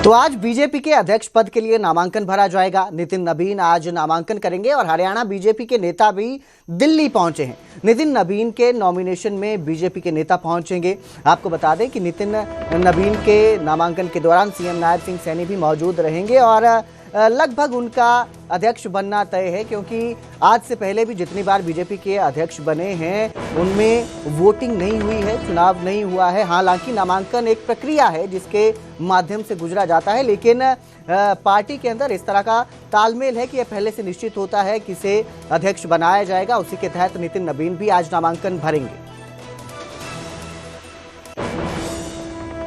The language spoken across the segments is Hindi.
तो आज बीजेपी के अध्यक्ष पद के लिए नामांकन भरा जाएगा। नितिन नबीन आज नामांकन करेंगे और हरियाणा बीजेपी के नेता भी दिल्ली पहुंचे हैं। नितिन नबीन के नॉमिनेशन में बीजेपी के नेता पहुंचेंगे। आपको बता दें कि नितिन नबीन के नामांकन के दौरान सीएम नायब सिंह सैनी भी मौजूद रहेंगे और लगभग उनका अध्यक्ष बनना तय है, क्योंकि आज से पहले भी जितनी बार बीजेपी के अध्यक्ष बने हैं उनमें वोटिंग नहीं हुई है, चुनाव नहीं हुआ है। हालांकि नामांकन एक प्रक्रिया है जिसके माध्यम से गुजरा जाता है, लेकिन पार्टी के अंदर इस तरह का तालमेल है कि यह पहले से निश्चित होता है कि इसे अध्यक्ष बनाया जाएगा। उसी के तहत नितिन नबीन भी आज नामांकन भरेंगे।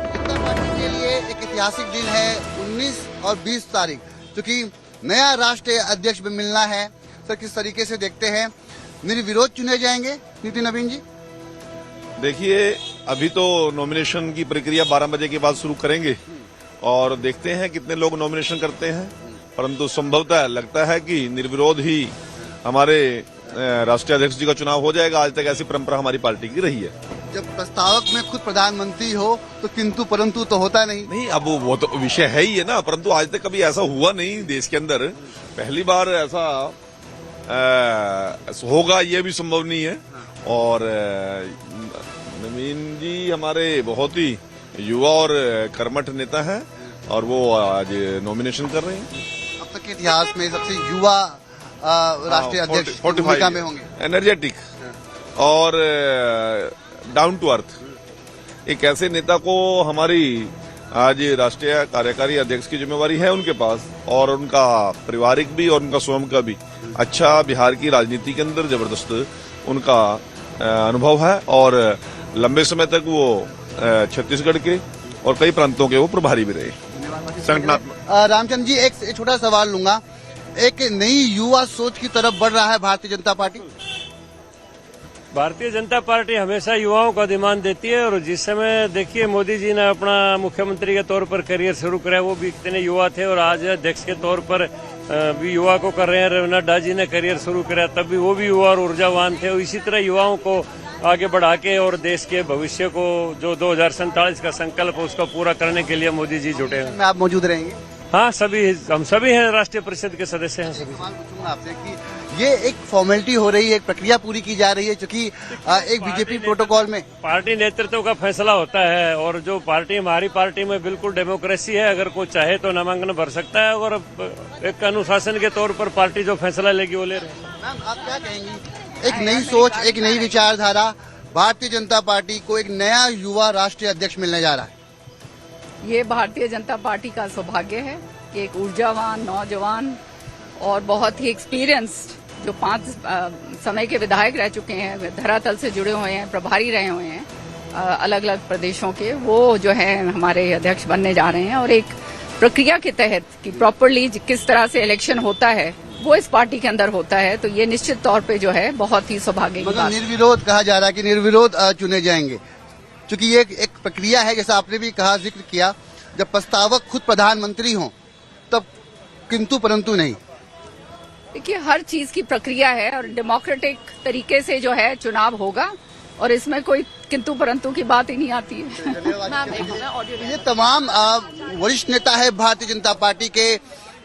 जनता पार्टी के लिए एक ऐतिहासिक दिन है 19 और 20 तारीख, क्योंकि नया राष्ट्रीय अध्यक्ष भी मिलना है। सर, किस तरीके से देखते हैं, निर्विरोध चुने जाएंगे नितिन नबीन जी? देखिए, अभी तो नॉमिनेशन की प्रक्रिया 12 बजे के बाद शुरू करेंगे और देखते हैं कितने लोग नॉमिनेशन करते हैं, परंतु संभवतः लगता है कि निर्विरोध ही हमारे राष्ट्रीय अध्यक्ष जी का चुनाव हो जाएगा। आज तक ऐसी परंपरा हमारी पार्टी की रही है। जब प्रस्तावक में खुद प्रधानमंत्री हो तो किंतु परंतु तो होता नहीं। अब वो तो विषय है ही है ना, परंतु आज तक कभी ऐसा हुआ नहीं देश के अंदर। पहली बार ऐसा होगा ये भी संभव नहीं है। और नवीन जी हमारे बहुत ही युवा और कर्मठ नेता हैं और वो आज नॉमिनेशन कर रहे हैं। अब तक के इतिहास में सबसे युवा राष्ट्रीय अध्यक्ष भूमिका में होंगे। एनर्जेटिक और डाउन टू अर्थ एक ऐसे नेता को हमारी आज राष्ट्रीय कार्यकारी अध्यक्ष की जिम्मेवारी है उनके पास, और उनका पारिवारिक भी और उनका स्वयं का भी अच्छा बिहार की राजनीति के अंदर जबरदस्त उनका अनुभव है और लंबे समय तक वो छत्तीसगढ़ के और कई प्रांतों के वो प्रभारी भी रहे। संगठनात्मक रामचंद्र जी, एक छोटा सवाल लूंगा। एक नई युवा सोच की तरफ बढ़ रहा है भारतीय जनता पार्टी। भारतीय जनता पार्टी हमेशा युवाओं का डिमांड देती है, और जिस समय देखिए मोदी जी ने अपना मुख्यमंत्री के तौर पर करियर शुरू कराया, वो भी इतने युवा थे, और आज अध्यक्ष के तौर पर भी युवा को कर रहे हैं। नड्डा जी ने करियर शुरू कराया, तब भी वो भी युवा और ऊर्जावान थे। और इसी तरह युवाओं को आगे बढ़ा के और देश के भविष्य को जो 2047 का संकल्प है उसको पूरा करने के लिए मोदी जी जुटे हैं। आप मौजूद रहेंगे? हाँ, हम सभी हैं, राष्ट्रीय परिषद के सदस्य हैं सभी। सवाल पूछूंगा आपसे कि ये एक फॉर्मेलिटी हो रही है, एक प्रक्रिया पूरी की जा रही है, क्योंकि एक बीजेपी प्रोटोकॉल में पार्टी नेतृत्व का फैसला होता है, और जो पार्टी हमारी पार्टी में बिल्कुल डेमोक्रेसी है। अगर कोई चाहे तो नामांकन भर सकता है, और एक अनुशासन के तौर पर पार्टी जो फैसला लेगी वो ले रहे हैं। मैम, आप क्या कहेंगी? एक नई सोच, एक नई विचारधारा, भारतीय जनता पार्टी को एक नया युवा राष्ट्रीय अध्यक्ष मिलने जा रहा है। ये भारतीय जनता पार्टी का सौभाग्य है कि एक ऊर्जावान, नौजवान और बहुत ही एक्सपीरियंस्ड जो 5 समय के विधायक रह चुके हैं, धरातल से जुड़े हुए हैं, प्रभारी रहे हुए हैं अलग अलग प्रदेशों के, वो जो है हमारे अध्यक्ष बनने जा रहे हैं। और एक प्रक्रिया के तहत कि प्रॉपरली किस तरह से इलेक्शन होता है वो इस पार्टी के अंदर होता है, तो ये निश्चित तौर पे जो है बहुत ही सौभाग्य की बात है। निर्विरोध कहा जा रहा है कि निर्विरोध चुने जाएंगे, क्योंकि ये एक प्रक्रिया है, जैसा आपने भी कहा, जिक्र किया। जब प्रस्तावक खुद प्रधानमंत्री हों तब किंतु परंतु नहीं। देखिए, हर चीज की प्रक्रिया है और डेमोक्रेटिक तरीके से जो है चुनाव होगा, और इसमें कोई किंतु परंतु की बात ही नहीं आती है। ये तमाम वरिष्ठ नेता है भारतीय जनता पार्टी के।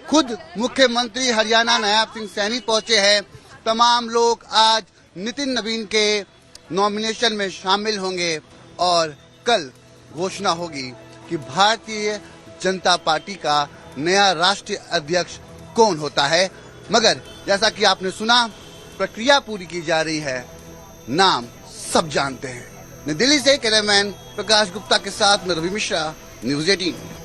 खुद मुख्यमंत्री हरियाणा नायब सिंह सैनी पहुंचे हैं। तमाम लोग आज नितिन नबीन के नॉमिनेशन में शामिल होंगे और कल घोषणा होगी कि भारतीय जनता पार्टी का नया राष्ट्रीय अध्यक्ष कौन होता है। मगर जैसा कि आपने सुना, प्रक्रिया पूरी की जा रही है, नाम सब जानते हैं। नई दिल्ली से कैमरामैन प्रकाश गुप्ता के साथ रवि मिश्रा, न्यूज़ 18।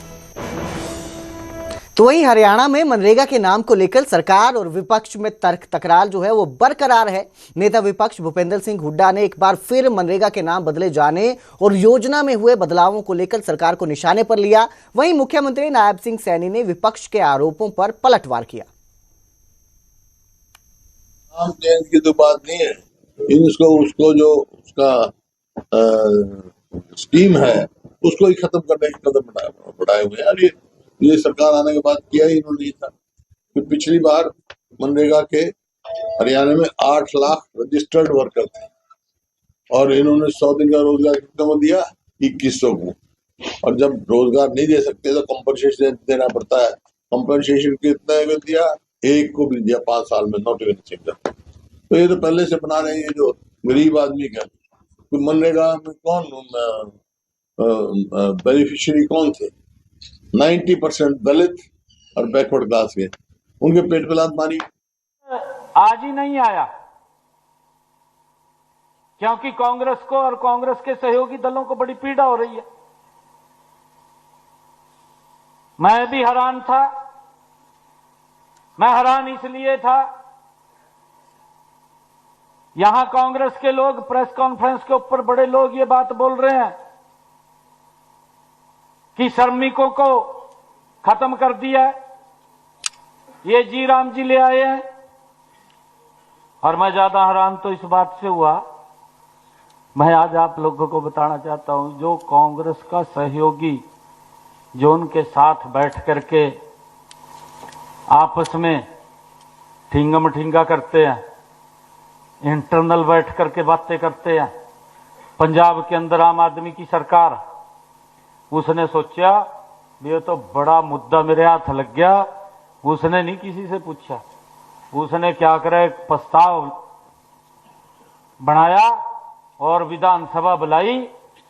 तो वहीं हरियाणा में मनरेगा के नाम को लेकर सरकार और विपक्ष में तर्क तकरार जो है वो बरकरार है। नेता विपक्ष भूपेंद्र सिंह हुड्डा ने एक बार फिर मनरेगा के नाम बदले जाने और योजना में हुए बदलावों को लेकर सरकार को निशाने पर लिया। वहीं मुख्यमंत्री नायब सिंह सैनी ने विपक्ष के आरोपों पर पलटवार किया। नाम चेंज की तो बात नहीं है, उसको जो उसका स्कीम है उसको ही खत्म करने के कदम बढ़ाए हुए हैं। ये सरकार आने के बाद किया ही इन्होंने था कि पिछली बार मनरेगा के हरियाणा में 8 लाख रजिस्टर्ड वर्कर थे और इन्होंने 100 दिन का रोजगार कितने को दिया, 2100 को। और जब रोजगार नहीं दे सकते तो कंपनसेशन देना पड़ता है। कंपनसेशन कितना दिया, एक को भी दिया 5 साल में, नॉट इवन सिंगल। तो ये तो पहले से बना रहे हैं, ये जो गरीब आदमी का मनरेगा में कौन बेनिफिशियरी कौन थे? 90% दलित और बैकवर्ड क्लास के, उनके पेट पे लात मारी। आज ही नहीं आया क्योंकि कांग्रेस को और कांग्रेस के सहयोगी दलों को बड़ी पीड़ा हो रही है। मैं भी हैरान था। मैं हैरान इसलिए था, यहां कांग्रेस के लोग प्रेस कॉन्फ्रेंस के ऊपर बड़े लोग ये बात बोल रहे हैं कि श्रमिकों को खत्म कर दिया है, ये जी राम जी ले आए हैं। और मैं ज्यादा हैरान तो इस बात से हुआ, मैं आज आप लोगों को बताना चाहता हूं, जो कांग्रेस का सहयोगी जो उनके साथ बैठ करके आपस में ठिंगम ठिंगा करते हैं, इंटरनल बैठ करके बातें करते हैं। पंजाब के अंदर आम आदमी की सरकार, उसने सोचा ये तो बड़ा मुद्दा मेरे हाथ लग गया, उसने नहीं किसी से पूछा, उसने क्या करा, एक प्रस्ताव बनाया और विधानसभा बुलाई,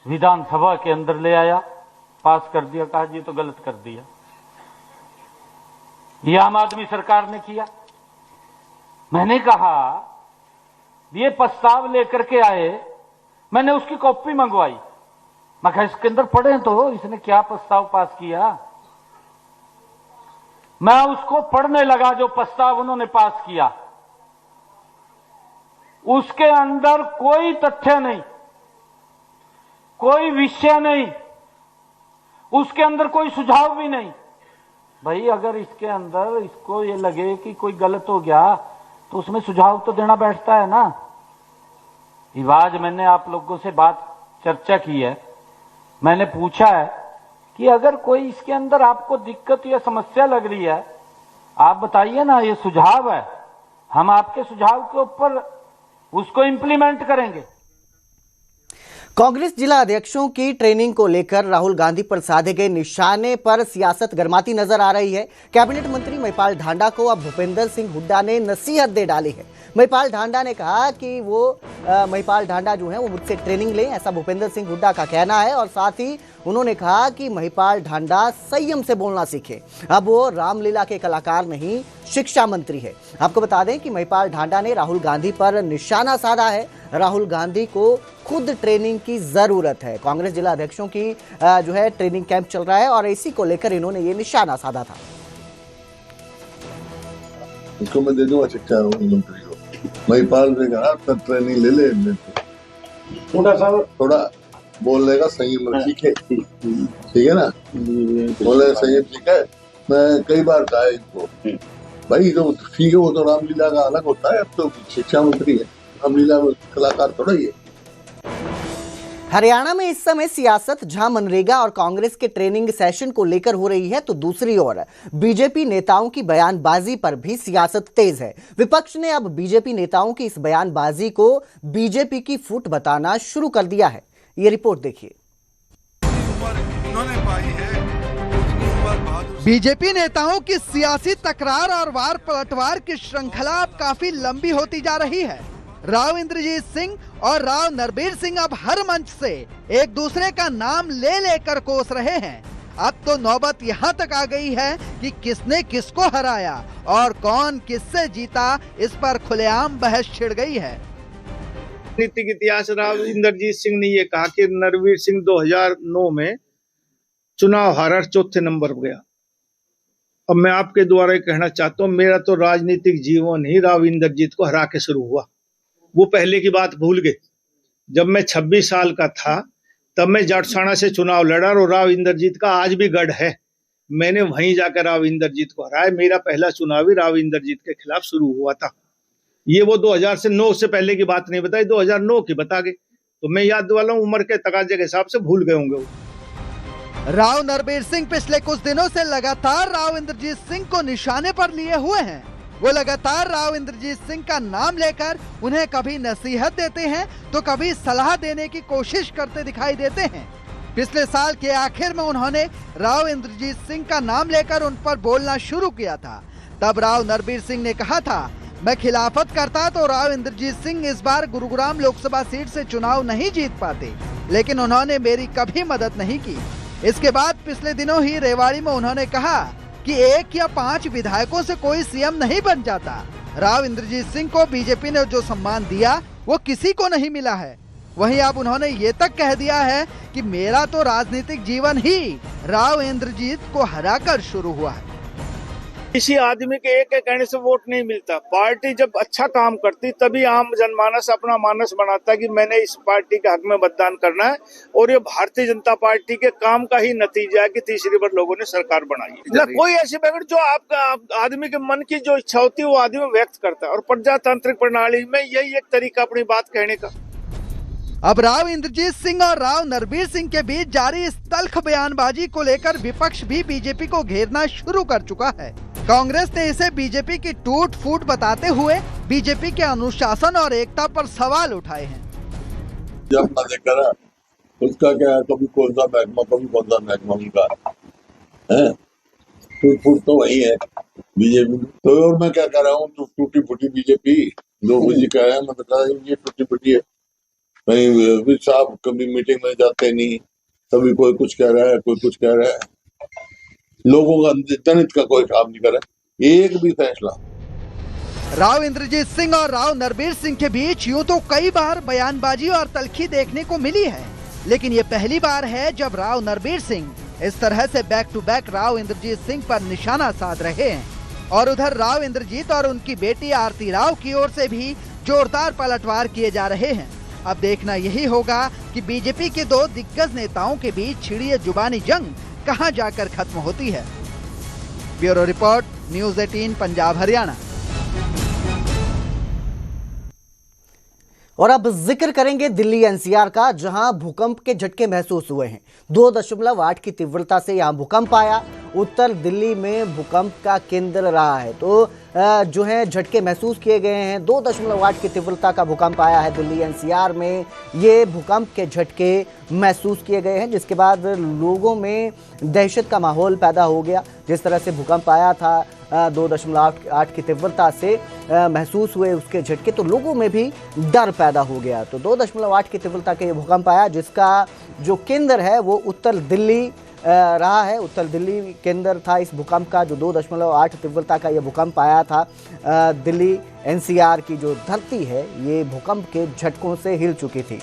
विधानसभा के अंदर ले आया, पास कर दिया, कहा जी तो गलत कर दिया। ये आम आदमी सरकार ने किया। मैंने कहा ये प्रस्ताव लेकर के आए, मैंने उसकी कॉपी मंगवाई, मैं कहा इसके अंदर पढ़े तो इसने क्या प्रस्ताव पास किया। मैं उसको पढ़ने लगा जो प्रस्ताव उन्होंने पास किया, उसके अंदर कोई तथ्य नहीं, कोई विषय नहीं, उसके अंदर कोई सुझाव भी नहीं। भाई अगर इसके अंदर इसको ये लगे कि कोई गलत हो गया तो उसमें सुझाव तो देना बैठता है ना। आज मैंने आप लोगों से बात चर्चा की है, मैंने पूछा है कि अगर कोई इसके अंदर आपको दिक्कत या समस्या लग रही है, आप बताइए ना, ये सुझाव है, हम आपके सुझाव के ऊपर उसको इंप्लीमेंट करेंगे। कांग्रेस जिला अध्यक्षों की ट्रेनिंग को लेकर राहुल गांधी पर साधे गए निशाने पर सियासत गरमाती नजर आ रही है। कैबिनेट मंत्री महिपाल ढांडा को अब भूपेंद्र सिंह हुड्डा ने नसीहत दे डाली है। महिपाल ढांडा ने कहा कि महिपाल ढांडा जो है वो मुझसे ट्रेनिंग लें, ऐसा भूपेंद्र सिंह हुड्डा का कहना है। और साथ ही उन्होंने कहा कि महिपाल ढांडा संयम से बोलना सीखे, अब वो रामलीला के कलाकार नहीं शिक्षा मंत्री है। आपको बता दें कि महिपाल ढांडा ने राहुल गांधी पर निशाना साधा है। राहुल गांधी को खुद ट्रेनिंग की जरूरत है। कांग्रेस जिला अध्यक्षों की जो है ट्रेनिंग कैंप चल रहा है और इसी को लेकर इन्होंने ये निशाना साधा था। इसको मैं दे दूंगा शिक्षा मंत्री को, महिपाल ने कहा तो ट्रेनिंग ले ले, थोड़ा बोलने का संयम सीखे, ठीक है ना, बोलने संयम सीखे। मैं कई बार कहा इनको, भाई तो ठीक है, वो तो रामलीला का अलग होता है, अब तो शिक्षा मंत्री है, रामलीला में कलाकार थोड़ा ही है। हरियाणा में इस समय सियासत जहां मनरेगा और कांग्रेस के ट्रेनिंग सेशन को लेकर हो रही है, तो दूसरी ओर बीजेपी नेताओं की बयानबाजी पर भी सियासत तेज है। विपक्ष ने अब बीजेपी नेताओं की इस बयानबाजी को बीजेपी की फूट बताना शुरू कर दिया है। ये रिपोर्ट देखिए। बीजेपी नेताओं की सियासी तकरार और वार पलटवार की श्रृंखला अब काफी लंबी होती जा रही है। राव इंद्रजीत सिंह और राव नरबीर सिंह अब हर मंच से एक दूसरे का नाम ले लेकर कोस रहे हैं। अब तो नौबत यहाँ तक आ गई है कि किसने किसको हराया और कौन किससे जीता, इस पर खुलेआम बहस छिड़ गई है। राजनीतिक इतिहास राव इंद्रजीत सिंह ने ये कहा कि नरबीर सिंह 2009 में चुनाव हारा, चौथे नंबर पर गया। अब मैं आपके द्वारा कहना चाहता हूँ, मेरा तो राजनीतिक जीवन ही राव इंद्रजीत को हरा के शुरू हुआ। वो पहले की बात भूल गए। जब मैं 26 साल का था तब मैं जाटसाना से चुनाव लड़ा और राव इंद्रजीत का आज भी गढ़ है, मैंने वहीं जाकर राव इंद्रजीत को हराया। मेरा पहला चुनाव ही राव इंद्रजीत के खिलाफ शुरू हुआ था। ये वो 2009 से पहले की बात नहीं बताई, 2009 की बता गए, तो मैं याद वाला हूँ, उम्र के तकाजे के हिसाब से भूल गए होंगे। राव नरबीर सिंह पिछले कुछ दिनों से लगातार राव इंद्रजीत सिंह को निशाने पर लिए हुए हैं। वो लगातार राव इंद्रजीत सिंह का नाम लेकर उन्हें कभी नसीहत देते हैं तो कभी सलाह देने की कोशिश करते दिखाई देते हैं। पिछले साल के आखिर में उन्होंने राव इंद्रजीत सिंह का नाम लेकर उन पर बोलना शुरू किया था। तब राव नरबीर सिंह ने कहा था, मैं खिलाफत करता तो राव इंद्रजीत सिंह इस बार गुरुग्राम लोकसभा सीट से चुनाव नहीं जीत पाते, लेकिन उन्होंने मेरी कभी मदद नहीं की। इसके बाद पिछले दिनों ही रेवाड़ी में उन्होंने कहा कि 1 या 5 विधायकों से कोई सीएम नहीं बन जाता। राव इंद्रजीत सिंह को बीजेपी ने जो सम्मान दिया वो किसी को नहीं मिला है। वहीं अब उन्होंने ये तक कह दिया है कि मेरा तो राजनीतिक जीवन ही राव इंद्रजीत को हराकर शुरू हुआ है। किसी आदमी के एक कहने से वोट नहीं मिलता। पार्टी जब अच्छा काम करती तभी आम जनमानस अपना मानस बनाता कि मैंने इस पार्टी के हक में मतदान करना है, और ये भारतीय जनता पार्टी के काम का ही नतीजा है कि तीसरी बार लोगों ने सरकार बनाई है। ना कोई ऐसी बैगड़ जो आपका आदमी के मन की जो इच्छा होती है वो आदमी व्यक्त करता है, और प्रजातांत्रिक प्रणाली में यही एक तरीका अपनी बात कहने का। अब राव इंद्रजीत सिंह और राव नरबीर सिंह के बीच जारी इस तल्ख बयानबाजी को लेकर विपक्ष भी बीजेपी को घेरना शुरू कर चुका है। कांग्रेस ने इसे बीजेपी की टूट फूट बताते हुए बीजेपी के अनुशासन और एकता पर सवाल उठाए हैं। अपना देखा ना, उसका क्या है, कभी कौन सा महकमा कभी कौन सा महकमा उनका है, टूट फूट तो वही है बीजेपी। तो और मैं क्या कर रहा हूँ, टूटी फूटी बीजेपी। लोग मुझे कह रहे हैं, मैं बता रहा हूँ ये टूटी फूटी है। कहीं साहब कभी मीटिंग में जाते नहीं, कभी कोई कुछ कह रहा है, कोई कुछ कह रहा है। लोगों का जनहित का कोई काम नहीं कर रहा, एक भी फैसला। राव इंद्रजीत सिंह और राव नरबीर सिंह के बीच यूं तो कई बार बयानबाजी और तल्खी देखने को मिली है, लेकिन ये पहली बार है जब राव नरबीर सिंह इस तरह से back to back Rao Inderjit Singh पर निशाना साध रहे हैं। और उधर राव इंद्रजीत और उनकी बेटी आरती राव की ओर से भी जोरदार पलटवार किए जा रहे हैं। अब देखना यही होगा कि बीजेपी के 2 दिग्गज नेताओं के बीच छिड़ी ये जुबानी जंग कहां जाकर खत्म होती है। Bureau report, news 18 Punjab Haryana. और अब जिक्र करेंगे दिल्ली एनसीआर का, जहां भूकंप के झटके महसूस हुए हैं। 2.8 की तीव्रता से यहां भूकंप आया। उत्तर दिल्ली में भूकंप का केंद्र रहा है, तो जो है झटके महसूस किए गए हैं। 2.8 की तीव्रता का भूकंप आया है दिल्ली एनसीआर में। ये भूकंप के झटके महसूस किए गए हैं, जिसके बाद लोगों में दहशत का माहौल पैदा हो गया। जिस तरह से भूकंप आया था 2.8 की तीव्रता से महसूस हुए उसके झटके, तो लोगों में भी डर पैदा हो गया। तो 2.8 की तीव्रता का ये भूकंप आया, जिसका जो केंद्र है वो उत्तर दिल्ली रहा है। उत्तर दिल्ली केंद्र था इस भूकंप का। जो 2.8 तीव्रता का ये भूकंप आया था, दिल्ली एनसीआर की जो धरती है ये भूकंप के झटकों से हिल चुकी थी।